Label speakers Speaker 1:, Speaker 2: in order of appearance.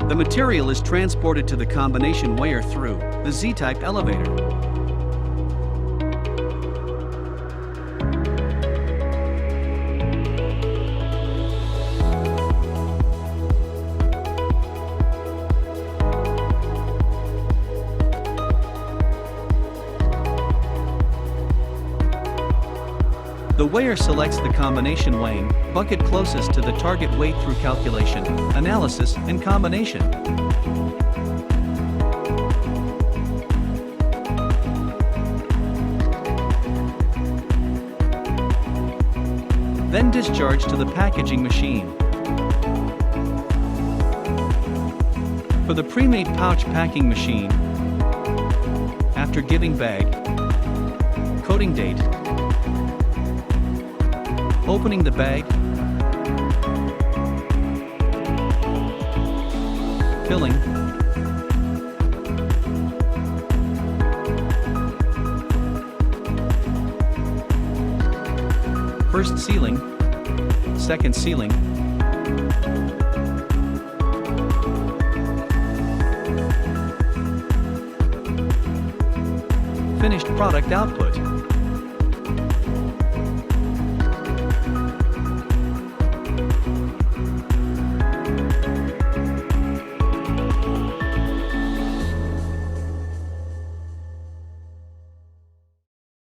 Speaker 1: The material is transported to the combination weigher through the Z-type elevator. The weigher selects the combination weighing bucket closest to the target weight through calculation, analysis, and combination. Then discharge to the packaging machine. For the pre-made pouch packing machine, after giving bag, coating date, opening the bag, filling, first sealing, second sealing, finished product output.